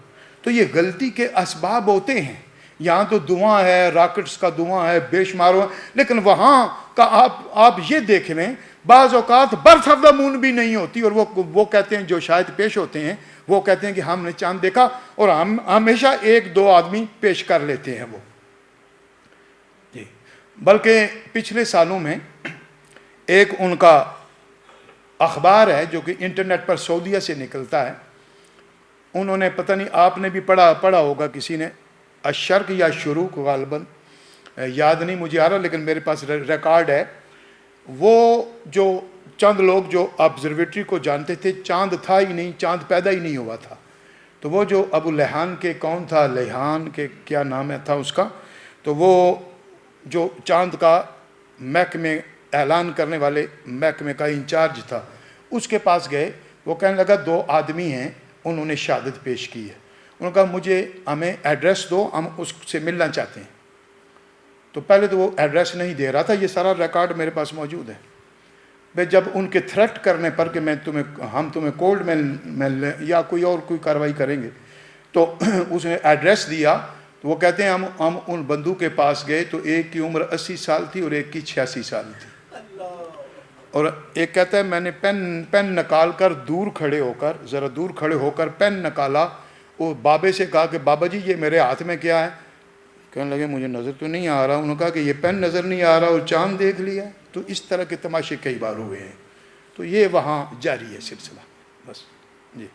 A: تو یہ غلطی کے اسباب ہوتے ہیں، یہاں تو دھواں ہے، راکٹس کا دھواں ہے، بے شمار ہوا، لیکن وہاں کا آپ یہ دیکھ لیں بعض اوقات برتھ آف دا مون بھی نہیں ہوتی، اور وہ کہتے ہیں جو شاید پیش ہوتے ہیں وہ کہتے ہیں کہ ہم نے چاند دیکھا، اور ہم ہمیشہ ایک دو آدمی پیش کر لیتے ہیں وہ جی۔ بلکہ پچھلے سالوں میں ایک ان کا اخبار ہے جو کہ انٹرنیٹ پر سعودیہ سے نکلتا ہے، انہوں نے پتہ نہیں آپ نے بھی پڑھا ہوگا کسی نے، الشرق یا شروق غالباً یاد نہیں مجھے آ رہا، لیکن میرے پاس ریکارڈ ہے، وہ جو چند لوگ جو آبزرویٹری کو جانتے تھے، چاند تھا ہی نہیں، چاند پیدا ہی نہیں ہوا تھا، تو وہ جو ابو لیحان کے کون تھا، لیحان کے کیا نام تھا اس کا، تو وہ جو چاند کا محکمے اعلان کرنے والے محکمے کا انچارج تھا، اس کے پاس گئے، وہ کہنے لگا 2 آدمی ہیں انہوں نے شہادت پیش کی ہے، انہوں نے کہا مجھے ہمیں ایڈریس دو، ہم اس سے ملنا چاہتے ہیں۔ تو پہلے تو وہ ایڈریس نہیں دے رہا تھا، یہ سارا ریکارڈ میرے پاس موجود ہے۔ بھئی جب ان کے تھریٹ کرنے پر کہ ہم تمہیں کولڈ میل یا کوئی کارروائی کریں گے، تو اس نے ایڈریس دیا، تو وہ کہتے ہیں ہم ان بندوں کے پاس گئے تو ایک کی عمر 80 سال تھی اور ایک کی 86 سال تھی، اور ایک کہتا ہے میں نے پین نکال کر ذرا دور کھڑے ہو کر پین نکالا، وہ بابے سے کہا کہ بابا جی یہ میرے ہاتھ میں کیا ہے، کہنے لگے مجھے نظر تو نہیں آ رہا، انہوں نے کہا کہ یہ پین نظر نہیں آ رہا اور چاند دیکھ لیا۔ تو اس طرح کے تماشے کئی بار ہوئے ہیں، تو یہ وہاں جاری ہے سلسلہ بس جی۔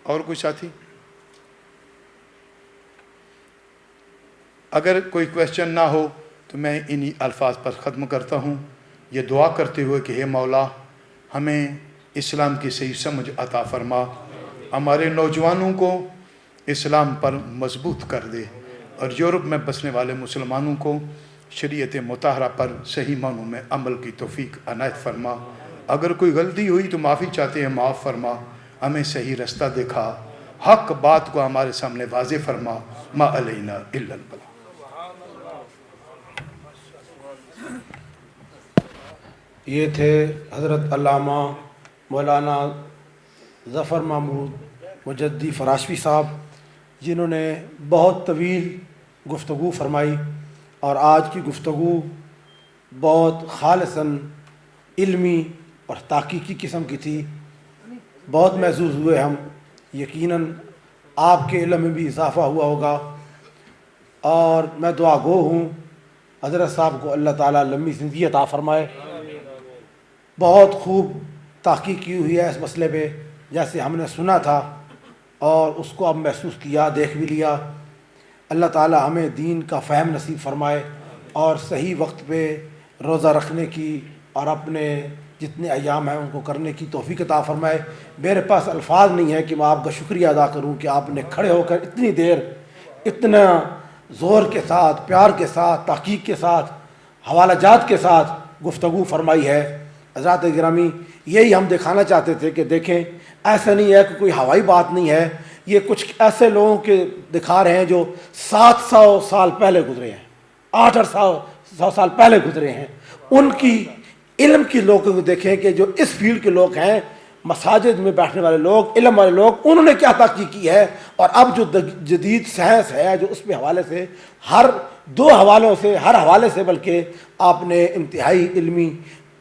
A: اور کوئی ساتھی؟ اگر کوئی کویسچن نہ ہو تو میں انہی الفاظ پر ختم کرتا ہوں، یہ دعا کرتے ہوئے کہ ہے مولا ہمیں اسلام کی صحیح سمجھ عطا فرما، ہمارے نوجوانوں کو اسلام پر مضبوط کر دے، اور یورپ میں بسنے والے مسلمانوں کو شریعت مطہرہ پر صحیح معنوں میں عمل کی توفیق عنایت فرما۔ اگر کوئی غلطی ہوئی تو معافی چاہتے ہیں، معاف فرما، ہمیں صحیح رستہ دکھا، حق بات کو ہمارے سامنے واضح فرما، ما علینا الا البلاغ۔
C: یہ تھے حضرت علامہ مولانا ظفر محمود مجدی فراشوی صاحب، جنہوں نے بہت طویل گفتگو فرمائی، اور آج کی گفتگو بہت خالصاً علمی اور تحقیقی قسم کی تھی، بہت محظوظ ہوئے ہم، یقیناً آپ کے علم میں بھی اضافہ ہوا ہوگا، اور میں دعا گو ہوں حضرت صاحب کو اللہ تعالیٰ لمبی زندگی عطا فرمائے۔ بہت خوب تحقیق کی ہوئی ہے اس مسئلے پہ، جیسے ہم نے سنا تھا اور اس کو اب محسوس کیا، دیکھ بھی لیا۔ اللہ تعالیٰ ہمیں دین کا فہم نصیب فرمائے، اور صحیح وقت پہ روزہ رکھنے کی اور اپنے جتنے ایام ہیں ان کو کرنے کی توفیق عطا فرمائے۔ میرے پاس الفاظ نہیں ہے کہ میں آپ کا شکریہ ادا کروں کہ آپ نے کھڑے ہو کر اتنی دیر اتنا زور کے ساتھ، پیار کے ساتھ، تحقیق کے ساتھ، حوالہ جات کے ساتھ گفتگو فرمائی ہے۔ حضرات گرامی، یہی ہم دکھانا چاہتے تھے کہ دیکھیں ایسا نہیں ہے کہ کوئی ہوائی بات نہیں ہے، یہ کچھ ایسے لوگوں کے دکھا رہے ہیں جو 700 سال پہلے گزرے ہیں، 800 سال پہلے گزرے ہیں، ان کی علم کی لوگوں کو دیکھیں کہ جو اس فیلڈ کے لوگ ہیں، مساجد میں بیٹھنے والے لوگ، علم والے لوگ، انہوں نے کیا تحقیق کی ہے، اور اب جو جدید سائنس ہے جو اس پہ حوالے سے ہر حوالے سے بلکہ آپ نے انتہائی علمی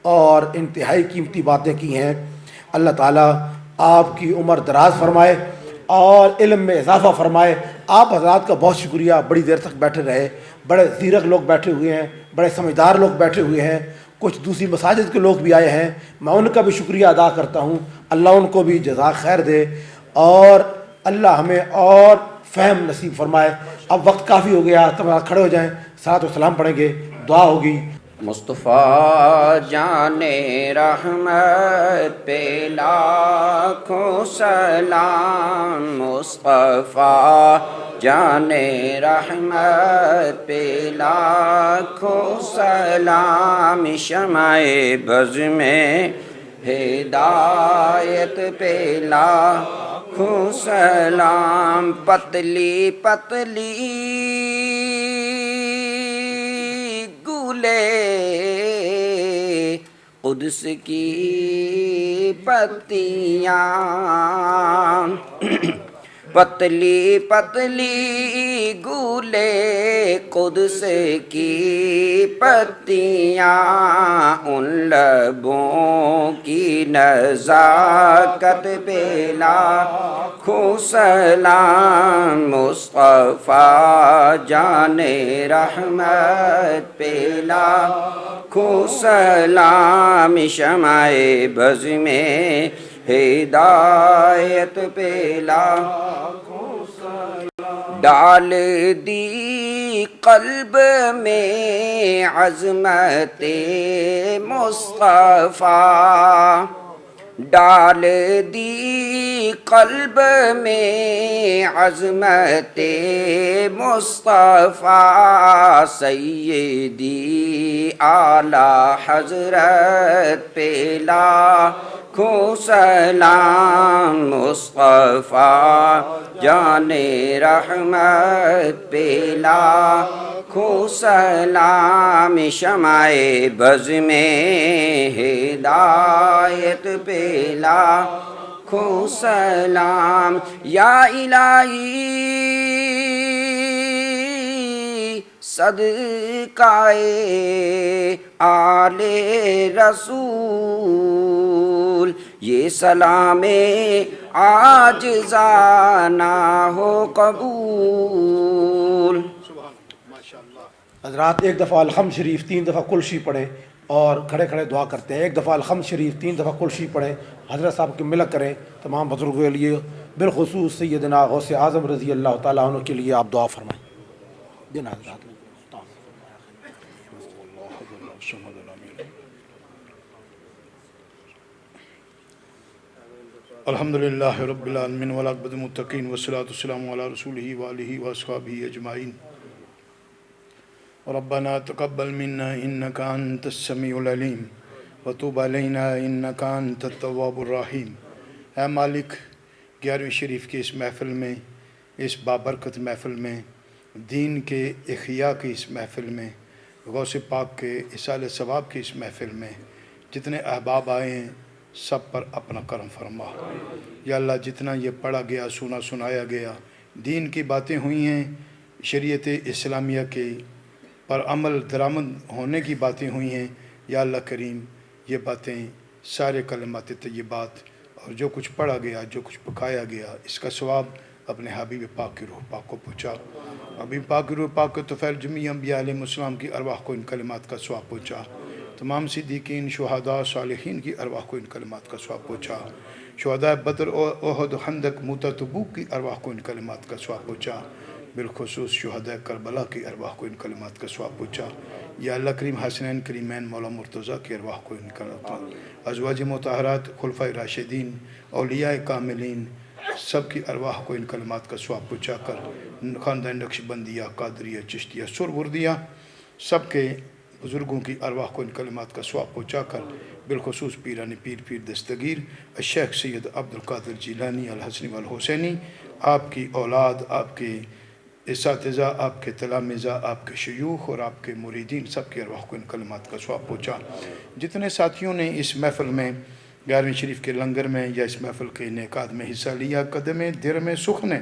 C: اور انتہائی قیمتی باتیں کی ہیں۔ اللہ تعالیٰ آپ کی عمر دراز فرمائے اور علم میں اضافہ فرمائے۔ آپ حضرات کا بہت شکریہ، بڑی دیر تک بیٹھے رہے، بڑے زیرک لوگ بیٹھے ہوئے ہیں، بڑے سمجھدار لوگ بیٹھے ہوئے ہیں، کچھ دوسری مساجد کے لوگ بھی آئے ہیں، میں ان کا بھی شکریہ ادا کرتا ہوں۔ اللہ ان کو بھی جزاک خیر دے، اور اللہ ہمیں اور فہم نصیب فرمائے۔ اب وقت کافی ہو گیا، تب آپ کھڑے ہو جائیں، صلاۃ و سلام پڑھیں گے، دعا ہوگی۔
D: مصطفیٰ جان رحمت پہ لاکھوں سلام، مصطفیٰ جان رحمت پہ لاکھوں سلام، شمع بز میں ہدایت پہ لاکھوں سلام، پتلی پتلی گولے قدس کی پتیاں پتلی پتلی گولے قدس کی پتیاں ان لبوں کی نزاکت پہ لاکھوں سلام مصطفیٰ جان رحمت پہ لاکھوں سلام شمع بز میں ہدایت پہ لاکھوں سلام ڈال دی قلب میں عظمت مصطفیٰ ڈال دی قلب میں عظمت مصطفیٰ سیدی اعلیٰ حضرت پہ لاکھوں سلام مصطفیٰ جان رحمت پہ لاکھوں سلام شمع بز میں ہدایت پہ لاکھوں سلام یا الہی صدقہ آل رسول یہ سلام عاجزانہ ہو قبول۔
C: حضرات ایک دفعہ الحمد شریف 3 دفعہ کلشی پڑھیں اور کھڑے کھڑے دعا کرتے ہیں۔ ایک دفعہ الحمد شریف 3 دفعہ کلشی پڑھیں، حضرت صاحب کی ملک کریں، تمام بزرگوں کے لیے، بالخصوص سیدنا غوث اعظم رضی اللہ تعالیٰ عنہ کے لیے آپ دعا فرمائیں۔ دینا حضرات
A: الحمدللہ رب العالمین والعاقبۃ للمتقین والصلاۃ والسلام علی رسولہ وآلہ واصحابہ اجمعین۔ ربنا تقبل منا انک انت السمیع العلیم وتوب علینا انک انت التواب الرحیم۔ اے مالک، 11ویں شریف کی اس محفل میں، اس بابرکت محفل میں، دین کے احیاء کی اس محفل میں، غوث پاک کے اصال ثواب کی اس محفل میں جتنے احباب آئے ہیں سب پر اپنا کرم فرما۔ یا اللہ جتنا یہ پڑھا گیا، سنا سنایا گیا، دین کی باتیں ہوئی ہیں، شریعت اسلامیہ کے پر عمل درآمد ہونے کی باتیں ہوئی ہیں، یا اللہ کریم یہ باتیں سارے کلمات طیبات اور جو کچھ پڑھا گیا، جو کچھ پکایا گیا، اس کا ثواب اپنے حبیب پاک کی روح پاک کو پہنچا۔ حبیب پاک کی روح پاک کو طفیل جمیع انبیاء علیہ السلام کی ارواح کو ان کلمات کا ثواب پہنچا۔ تمام صدیقین، شہداء، صالحین کی ارواح کو ان کلمات کا ثواب پہنچا۔ شہداء بدر، احد، خندق، موتہ، تبوک کی ارواح کو ان کلمات کا ثواب پہنچا۔ بالخصوص شہداء کربلا کی ارواح کو ان کلمات کا ثواب پہنچا۔ یا اللہ کریم حسنین کریمین مولا مرتضیٰ کی ارواح کو ان کلمات، ازواج مطہرات، خلفائے راشدین، اولیاء کاملین، سب کی ارواح کو ان کلمات کا ثواب پہنچا کر خاندان نقشبندیہ، قادریہ، چشتیہ، سربردیہ، سب کے بزرگوں کی ارواح کو ان کلمات کا ثواب پہنچا کر بالخصوص پیران پیر دستگیر الشیخ سید عبد القادر جیلانی الحسنی والحسینی، آپ کی اولاد، آپ کے اساتذہ، آپ کے تلامذہ، آپ کے شیوخ اور آپ کے مریدین، سب کی ارواح کو ان کلمات کا ثواب پہنچا۔ جتنے ساتھیوں نے اس محفل میں 11ویں شریف کے لنگر میں یا اس محفل کے انعقاد میں حصہ لیا، قدم در میں سخن ہے،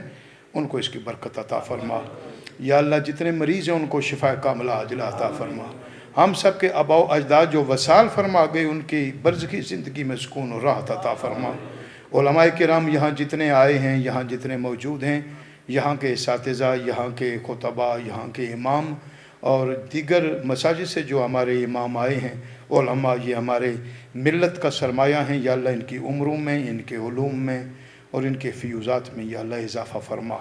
A: ان کو اس کی برکت عطا فرما۔ یا اللہ جتنے مریض ہیں ان کو شفا کاملہ عاجلہ عطا فرما۔ ہم سب کے آباء و اجداد جو وصال فرما گئے ان کی برزخی زندگی میں سکون و راحت عطا فرما۔ علماء کرام یہاں جتنے آئے ہیں، یہاں جتنے موجود ہیں، یہاں کے اساتذہ، یہاں کے خطباء، یہاں کے امام اور دیگر مساجد سے جو ہمارے امام آئے ہیں، علماء یہ ہمارے ملت کا سرمایہ ہیں۔ یا اللہ ان کی عمروں میں، ان کے علوم میں اور ان کے فیوزات میں یا اللہ اضافہ فرما۔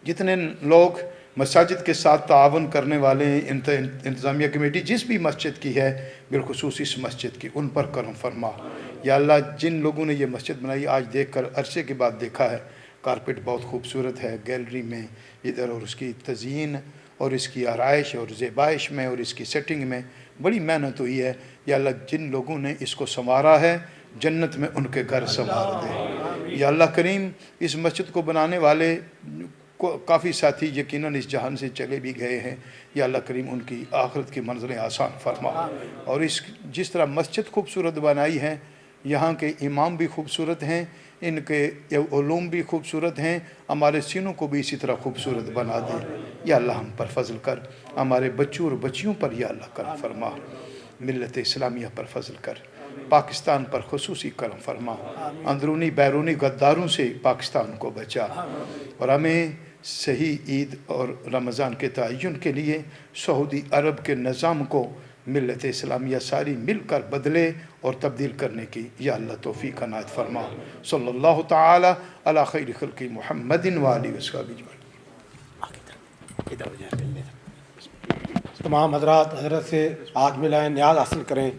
A: جتنے لوگ مساجد کے ساتھ تعاون کرنے والے ہیں، انتظامیہ کمیٹی جس بھی مسجد کی ہے، بالخصوص اس مسجد کی، ان پر کرم فرما۔ یا اللہ جن لوگوں نے یہ مسجد بنائی، آج دیکھ کر عرصے کے بعد دیکھا ہے، کارپیٹ بہت خوبصورت ہے، گیلری میں ادھر، اور اس کی تزئین اور اس کی آرائش اور زیبائش میں اور اس کی سیٹنگ میں بڑی محنت ہوئی ہے۔ یا اللہ جن لوگوں نے اس کو سنوارا ہے، جنت میں ان کے گھر سنوار دے۔ یا اللہ کریم اس مسجد کو بنانے والے کافی ساتھی یقیناً اس جہان سے چلے بھی گئے ہیں، یا اللہ کریم ان کی آخرت کی منزلیں آسان فرما، اور جس طرح مسجد خوبصورت بنائی ہے، یہاں کے امام بھی خوبصورت ہیں، ان کے علوم بھی خوبصورت ہیں، ہمارے سینوں کو بھی اسی طرح خوبصورت بنا دے۔ یا اللہ ہم پر فضل کر، ہمارے بچوں اور بچیوں پر یا اللہ کرم فرما، ملت اسلامیہ پر فضل کر، پاکستان پر خصوصی کرم فرما، اندرونی بیرونی غداروں سے پاکستان کو بچا، اور ہمیں صحیح عید اور رمضان کے تعین کے لیے سعودی عرب کے نظام کو ملت اسلامیہ ساری مل کر بدلے اور تبدیل کرنے کی یا اللہ توفیق عنایت فرما۔ صلی اللہ تعالی علی خیر خلق محمد وآلہ وصحبہ اجمعین۔
C: تمام حضرات حضرت سے ہاتھ ملائیں، نیاز حاصل کریں۔